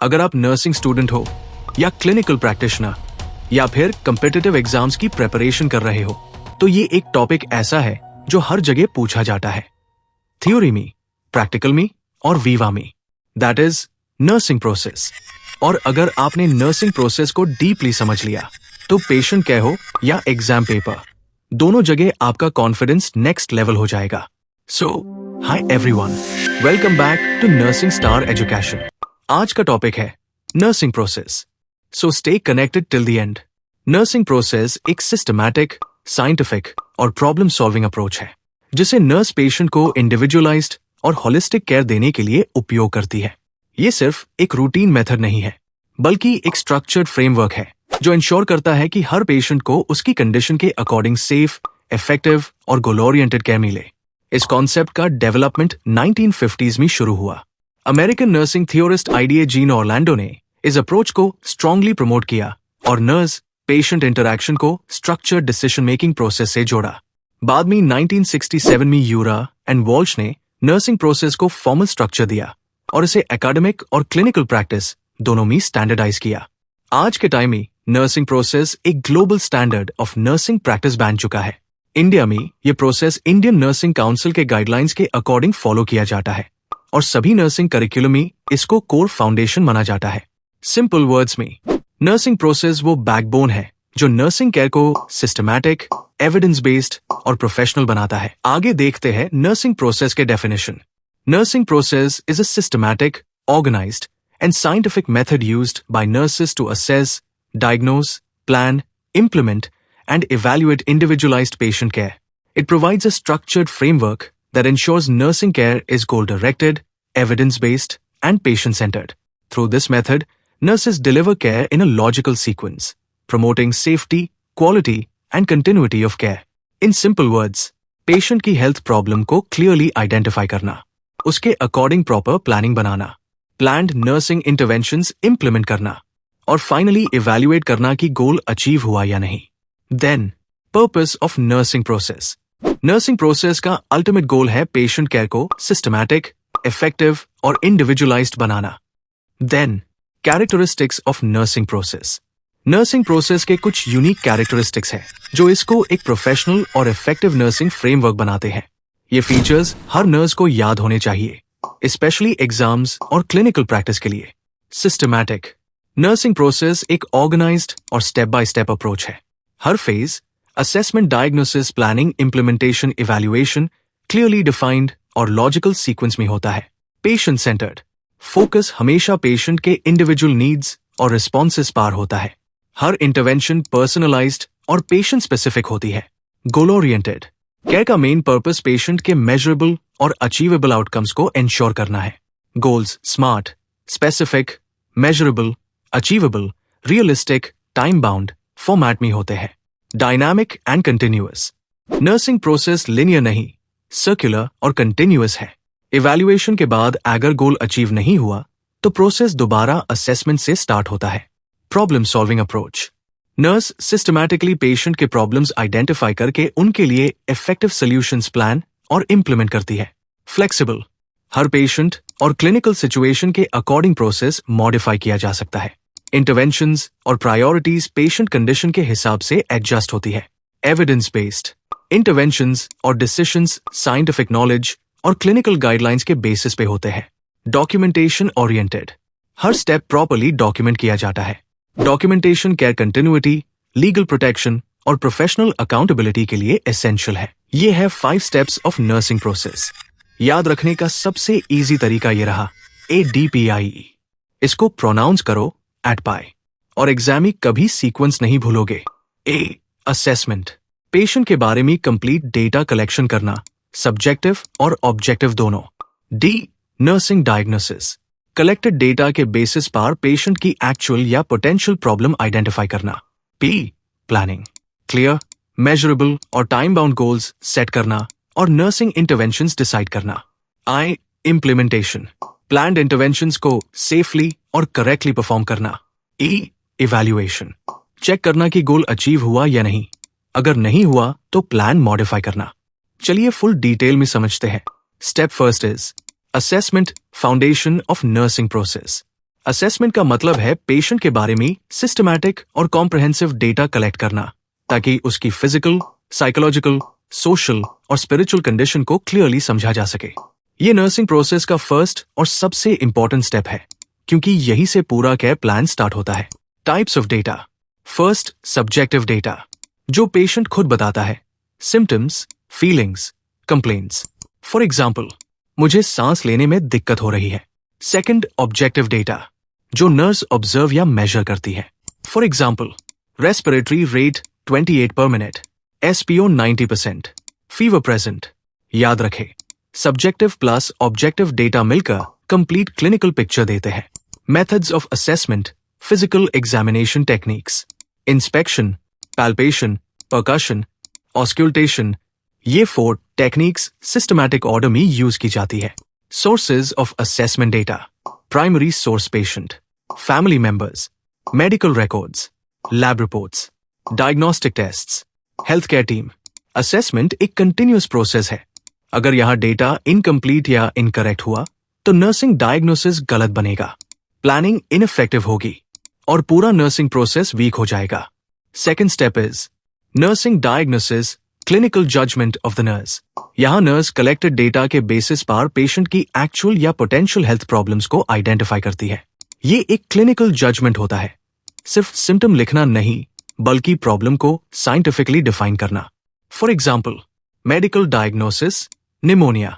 अगर आप nursing student हो या क्लिनिकल प्रैक्टिशनर या फिर कॉम्पिटिटिव एग्जाम्स की प्रिपरेशन कर रहे हो तो ये एक टॉपिक ऐसा है जो हर जगह पूछा जाता है, थ्योरी में, प्रैक्टिकल में और वीवा में, दैट इज नर्सिंग प्रोसेस। और अगर आपने नर्सिंग प्रोसेस को डीपली समझ लिया तो पेशेंट केयर हो या एग्जाम पेपर, दोनों जगह आपका कॉन्फिडेंस नेक्स्ट लेवल हो जाएगा। So hi everyone, welcome back to nursing star education. आज का टॉपिक है nursing process, so stay connected till the end. Nursing process एक सिस्टमैटिक, साइंटिफिक और प्रॉब्लम सॉल्विंग अप्रोच है जिसे नर्स पेशेंट को इंडिविजुअलाइज्ड और होलिस्टिक केयर देने के लिए उपयोग करती है। ये सिर्फ एक रूटीन मेथड नहीं है बल्कि एक स्ट्रक्चर्ड फ्रेमवर्क है जो इंश्योर करता है कि हर पेशेंट को उसकी कंडीशन के अकॉर्डिंग सेफ, इफेक्टिव और गोल ओरिएंटेड केयर मिले। इस कॉन्सेप्ट का डेवलपमेंट 1950s में शुरू हुआ। American nursing theorist IDA gene Orlando ने इस अप्रोच को स्ट्रांगली प्रमोट किया और नर्स पेशेंट इंटरैक्शन को स्ट्रक्चर्ड डिसीजन मेकिंग प्रोसेस से जोड़ा। बाद में 1967 में यूरा एंड वॉल्श ने नर्सिंग प्रोसेस को फॉर्मल स्ट्रक्चर दिया और इसे एकेडमिक और क्लिनिकल प्रैक्टिस दोनों में स्टैंडर्डाइज किया। आज के टाइम में नर्सिंग प्रोसेस एक global standard of nursing practice बन चुका है। इंडिया में ये प्रोसेस इंडियन नर्सिंग काउंसिल के गाइडलाइंस के अकॉर्डिंग फॉलो किया जाता है और सभी नर्सिंग करिकुलम में इसको कोर फाउंडेशन माना जाता है। सिंपल वर्ड्स में, नर्सिंग प्रोसेस वो बैकबोन है जो नर्सिंग केयर को सिस्टमैटिक, एविडेंस बेस्ड और प्रोफेशनल बनाता है। आगे देखते हैं नर्सिंग प्रोसेस के definition. Nursing process is a systematic, organized, and scientific method used by nurses to assess, diagnose, plan, implement, and evaluate individualized patient care. It provides a structured framework that ensures nursing care is goal-directed, evidence-based, and patient-centered. Through this method, nurses deliver care in a logical sequence, promoting safety, quality, and continuity of care. In simple words, patient की health problem को clearly identify करना, उसके according proper planning बनाना, planned nursing interventions implement करना और finally evaluate करना कि goal achieve हुआ या नहीं। Then purpose of nursing process. Nursing process का अल्टीमेट गोल है पेशेंट केयर को सिस्टमैटिक, इफेक्टिव और इंडिविजुअलाइज्ड बनाना। Then characteristics of nursing process. Nursing process के कुछ यूनिक कैरेक्टरिस्टिक्स हैं जो इसको एक प्रोफेशनल और इफेक्टिव नर्सिंग फ्रेमवर्क बनाते हैं। ये फीचर्स हर नर्स को याद होने चाहिए, स्पेशली एग्जाम्स और क्लिनिकल प्रैक्टिस के लिए। सिस्टमैटिक। नर्सिंग प्रोसेस एक ऑर्गेनाइज्ड और स्टेप बाय स्टेप अप्रोच है। हर phase, assessment, diagnosis, planning, implementation, evaluation clearly defined और लॉजिकल सीक्वेंस में होता है। Patient centered. फोकस हमेशा पेशेंट के इंडिविजुअल नीड्स और रिस्पॉन्सेस पर होता है। हर इंटरवेंशन पर्सनलाइज्ड और पेशेंट स्पेसिफिक होती है। Goal oriented. केयर का मेन पर्पस पेशेंट के मेजरेबल और अचीवेबल आउटकम्स को एंश्योर करना है। Goals smart, specific, measurable, achievable, realistic, time bound format में होते हैं। Dynamic and continuous. Nursing process linear नहीं, सर्कुलर और कंटिन्यूअस है। इवैल्यूएशन के बाद अगर गोल अचीव नहीं हुआ तो प्रोसेस दोबारा असेसमेंट से स्टार्ट होता है। Problem solving approach. Nurse systematically patient के प्रॉब्लम्स आइडेंटिफाई करके उनके लिए इफेक्टिव सॉल्यूशंस प्लान और इंप्लीमेंट करती है। फ्लेक्सिबल। हर पेशेंट और क्लिनिकल सिचुएशन के अकॉर्डिंग प्रोसेस मॉडिफाई किया जा सकता है। इंटरवेंशंस और प्रायोरिटीज पेशेंट कंडीशन के हिसाब से एडजस्ट होती है। Evidence based. इंटरवेंशंस और डिसीजंस साइंटिफिक नॉलेज और क्लिनिकल गाइडलाइंस के बेसिस पे होते हैं। Documentation oriented. हर स्टेप प्रॉपर्ली डॉक्यूमेंट किया जाता है। Documentation care continuity, legal protection और प्रोफेशनल अकाउंटेबिलिटी के लिए एसेंशियल है। ये है 5 स्टेप्स ऑफ नर्सिंग प्रोसेस। याद रखने का सबसे इजी तरीका ये रहा, ADPIE। इसको प्रोनाउंस करो ADPI और एग्जाम में कभी सीक्वेंस नहीं भूलोगे। A. असेसमेंट। पेशेंट के बारे में कंप्लीट डेटा कलेक्शन करना, सब्जेक्टिव और ऑब्जेक्टिव दोनों। D. Nursing diagnosis. Collected data के बेसिस पर पेशेंट की एक्चुअल या पोटेंशियल प्रॉब्लम आइडेंटिफाई करना। P. प्लानिंग। क्लियर, मेजरेबल और टाइम बाउंड गोल्स सेट करना और नर्सिंग इंटरवेंशंस डिसाइड करना। I. इम्प्लीमेंटेशन। प्लान्ड इंटरवेंशंस को सेफली और करेक्टली परफॉर्म करना। E. इवैल्यूएशन। चेक करना कि गोल अचीव हुआ या नहीं। अगर नहीं हुआ तो प्लान मॉडिफाई करना। चलिए फुल डिटेल में समझते हैं। Step first is assessment, foundation of nursing process. Assessment का मतलब है पेशेंट के बारे में सिस्टमैटिक और कॉम्प्रहेंसिव डेटा कलेक्ट करना ताकि उसकी फिजिकल, साइकोलॉजिकल, सोशल और स्पिरिचुअल कंडीशन को क्लियरली समझा जा सके। ये नर्सिंग प्रोसेस का फर्स्ट और सबसे इंपॉर्टेंट स्टेप है क्योंकि यही से पूरा केयर प्लान स्टार्ट होता है। Types of data. First, subjective data, जो पेशेंट खुद बताता है। Symptoms, feelings, complaints. For example, मुझे सांस लेने में दिक्कत हो रही है। सेकंड, ऑब्जेक्टिव डेटा, जो नर्स ऑब्जर्व या मेजर करती है। फॉर एग्जाम्पल, रेस्पिरेटरी रेट 28 पर मिनट, SPO 90%, फीवर प्रेजेंट। याद रखें, सब्जेक्टिव प्लस ऑब्जेक्टिव डेटा मिलकर कंप्लीट क्लिनिकल पिक्चर देते हैं। Methods of assessment. Physical examination techniques, inspection, palpation, percussion, auscultation. ये 4 टेक्निक्स सिस्टमैटिक ऑर्डर में यूज की जाती है। Sources of assessment data. Primary source patient, family members, medical records, lab reports, diagnostic tests, health care team. Assessment एक continuous process है। अगर यहां data incomplete या इनकरेक्ट हुआ तो नर्सिंग डायग्नोसिस गलत बनेगा, प्लानिंग इनइफेक्टिव होगी और पूरा नर्सिंग प्रोसेस वीक हो जाएगा। Second step is nursing diagnosis, clinical judgement of the nurse. यहां नर्स कलेक्टेड डेटा के बेसिस पर पेशेंट की एक्चुअल या पोटेंशियल हेल्थ प्रॉब्लम्स को आइडेंटिफाई करती है। ये एक क्लिनिकल जजमेंट होता है, सिर्फ सिम्टम लिखना नहीं बल्कि प्रॉब्लम को साइंटिफिकली डिफाइन करना। For example, medical diagnosis, pneumonia.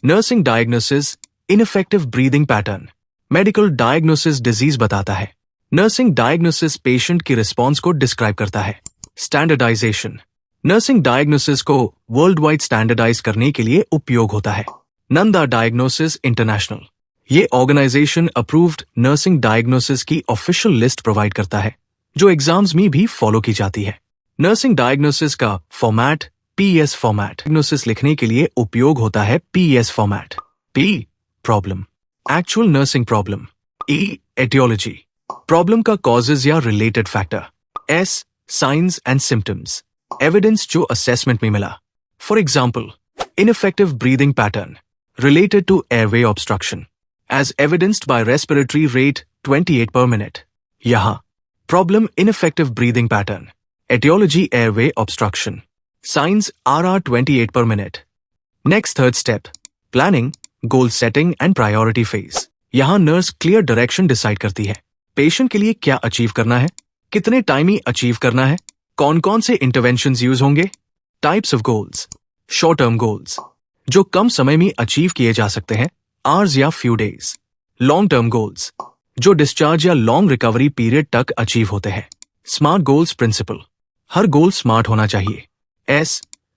Nursing diagnosis, ineffective breathing pattern. Medical diagnosis disease बताता है। नर्सिंग डायग्नोसिस पेशेंट की रिस्पॉन्स को डिस्क्राइब करता है। स्टैंडर्डाइजेशन। नर्सिंग डायग्नोसिस को वर्ल्ड वाइड स्टैंडर्डाइज करने के लिए उपयोग होता है। Nanda diagnosis international. ये ऑर्गेनाइजेशन अप्रूव्ड नर्सिंग डायग्नोसिस की ऑफिशियल लिस्ट प्रोवाइड करता है जो एग्जाम्स में भी फॉलो की जाती है। नर्सिंग डायग्नोसिस का फॉर्मेट PES फॉर्मेट। डायग्नोसिस लिखने के लिए उपयोग होता है PES format. P, problem, actual nursing problem. E, etiology, problem का कॉजेज या related factor. S, signs and symptoms, evidence जो असेसमेंट में मिला। For example, ineffective breathing pattern related to airway obstruction as evidenced by respiratory rate 28 पर minute. यहां problem ineffective breathing pattern, etiology airway obstruction, signs RR 28 per minute. Next, third step, planning, goal setting and priority phase. यहां nurse clear direction decide करती है। Patient के लिए क्या achieve करना है, कितने टाइम ही अचीव करना है, कौन कौन से इंटरवेंशंस यूज होंगे। Types of goals. Short term goals, जो कम समय में अचीव किए जा सकते हैं, आवर्स या few days. Long term goals, जो डिस्चार्ज या लॉन्ग रिकवरी पीरियड तक अचीव होते हैं। स्मार्ट गोल्स प्रिंसिपल, हर गोल स्मार्ट होना चाहिए। S,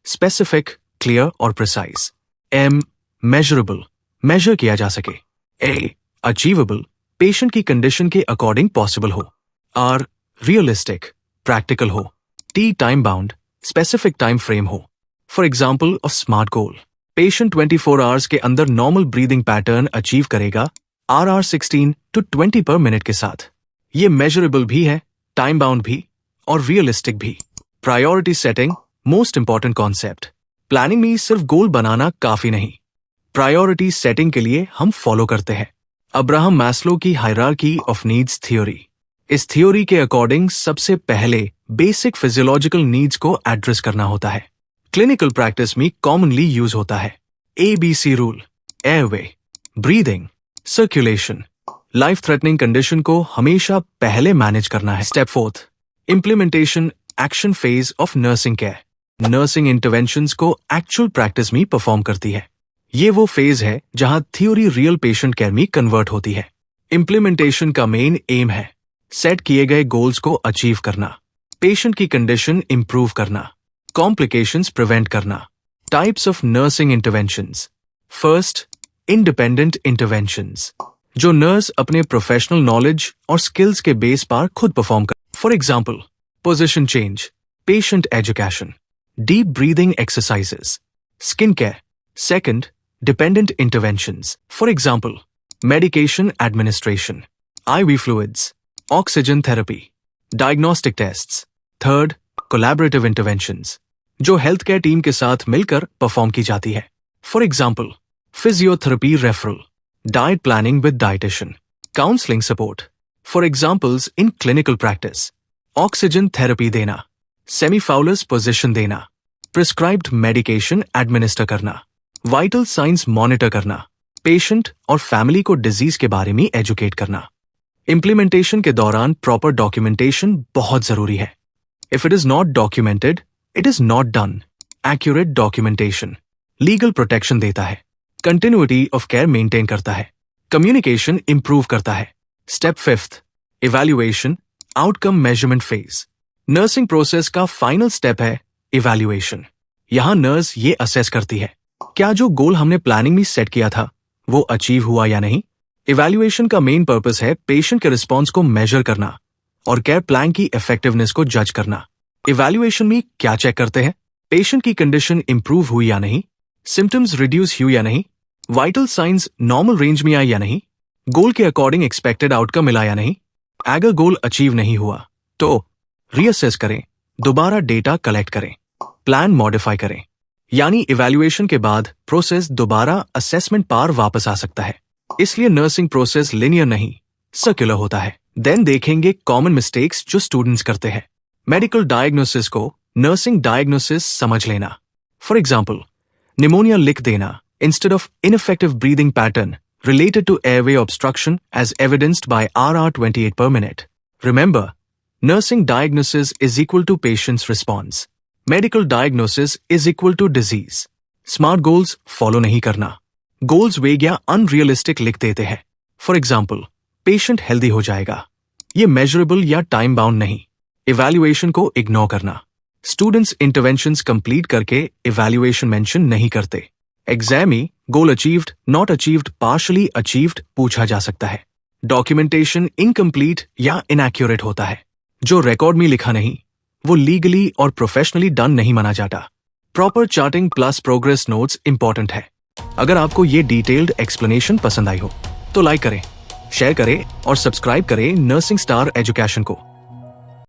स्पेसिफिक, क्लियर और प्रिसाइज। M, मेजरेबल, मेजर किया जा सके। A, अचीवेबल, पेशेंट की कंडीशन के अकॉर्डिंग पॉसिबल हो। R, रियलिस्टिक, प्रैक्टिकल हो। T, time bound, specific time frame हो। For example of smart goal, patient 24 hours के अंदर नॉर्मल ब्रीदिंग पैटर्न अचीव करेगा RR 16 to 20 पर मिनट के साथ। ये मेजरेबल भी है, टाइम बाउंड भी और रियलिस्टिक भी। Priority setting, most important concept. Planning में सिर्फ गोल बनाना काफी नहीं, प्रायोरिटी सेटिंग के लिए हम फॉलो करते हैं अब्राहम मैस्लो की हायरार्की ऑफ नीड्स थ्योरी। इस थ्योरी के अकॉर्डिंग सबसे पहले बेसिक फिजियोलॉजिकल नीड्स को एड्रेस करना होता है। क्लिनिकल प्रैक्टिस में कॉमनली यूज होता है ABC rule, airway, breathing, circulation. Life threatening condition को हमेशा पहले मैनेज करना है। Step 4, implementation, action phase of nursing care. Nursing interventions को एक्चुअल प्रैक्टिस में परफॉर्म करती है। ये वो फेज है जहां थ्योरी रियल पेशेंट केयर में कन्वर्ट होती है। इंप्लीमेंटेशन का मेन एम है सेट किए गए गोल्स को अचीव करना, पेशेंट की कंडीशन इंप्रूव करना, कॉम्प्लिकेशंस प्रिवेंट करना। Types of nursing interventions. First, independent interventions, जो नर्स अपने प्रोफेशनल नॉलेज और स्किल्स के बेस पर खुद परफॉर्म कर। For example, position change, patient education, deep breathing exercises, skin care. Second, dependent interventions. For example, medication administration, IV fluids, oxygen therapy, diagnostic tests. Third, collaborative interventions, जो health care team के साथ मिलकर perform की जाती है। For example, physiotherapy referral, diet planning with dietitian, counselling support, for examples in clinical practice, oxygen therapy देना, सेमीफाउलस position देना, prescribed medication administer करना, वाइटल साइंस मॉनिटर करना, पेशेंट और फैमिली को डिजीज के बारे में एजुकेट करना। इंप्लीमेंटेशन के दौरान प्रॉपर डॉक्यूमेंटेशन बहुत जरूरी है। If it is not documented, it is not done. Accurate documentation legal protection देता है, कंटिन्यूटी ऑफ केयर मेंटेन करता है, कम्युनिकेशन इंप्रूव करता है। Step 5, evaluation, outcome measurement phase. Nursing process का फाइनल स्टेप है इवैल्यूएशन। यहां नर्स ये असेस करती है क्या जो गोल हमने प्लानिंग में सेट किया था वो अचीव हुआ या नहीं। इवैल्यूएशन का मेन पर्पस है पेशेंट के रिस्पॉन्स को मेजर करना और केयर प्लान की इफेक्टिवनेस को जज करना। इवैल्यूएशन में क्या चेक करते हैं? पेशेंट की कंडीशन इंप्रूव हुई या नहीं, सिम्टम्स रिड्यूस हुई या नहीं, वाइटल साइंस नॉर्मल रेंज में आए या नहीं, गोल के अकॉर्डिंग एक्सपेक्टेड आउटकम मिला या नहीं। अगर गोल अचीव नहीं हुआ तो रीअसेस करें, दोबारा डेटा कलेक्ट करें, प्लान मॉडिफाई करें। यानी इवैल्यूएशन के बाद प्रोसेस दोबारा असेसमेंट पार वापस आ सकता है। इसलिए नर्सिंग प्रोसेस लिनियर नहीं, सर्कुलर होता है। देन देखेंगे कॉमन मिस्टेक्स जो स्टूडेंट्स करते हैं। मेडिकल डायग्नोसिस को नर्सिंग डायग्नोसिस समझ लेना। फॉर एग्जाम्पल, निमोनिया लिख देना instead of ineffective breathing pattern related to airway obstruction as evidenced by RR28 per minute. Remember, nursing diagnosis is equal to patient's response. Medical diagnosis is equal to disease. Smart goals follow नहीं करना। Goals vague या unrealistic लिख देते हैं। For example, patient healthy हो जाएगा। ये measurable या time bound नहीं। Evaluation को ignore करना। Students interventions complete करके evaluation mention नहीं करते। एग्जाम में goal achieved, not achieved, partially achieved पूछा जा सकता है। डॉक्यूमेंटेशन इनकम्प्लीट या इनएक्यूरेट होता है। जो रिकॉर्ड में लिखा नहीं वो लीगली और प्रोफेशनली डन नहीं माना जाता। Proper charting plus progress notes important है। अगर आपको ये डिटेल्ड एक्सप्लेनेशन पसंद आई हो तो लाइक करें, शेयर करें और सब्सक्राइब करें नर्सिंग स्टार एजुकेशन को।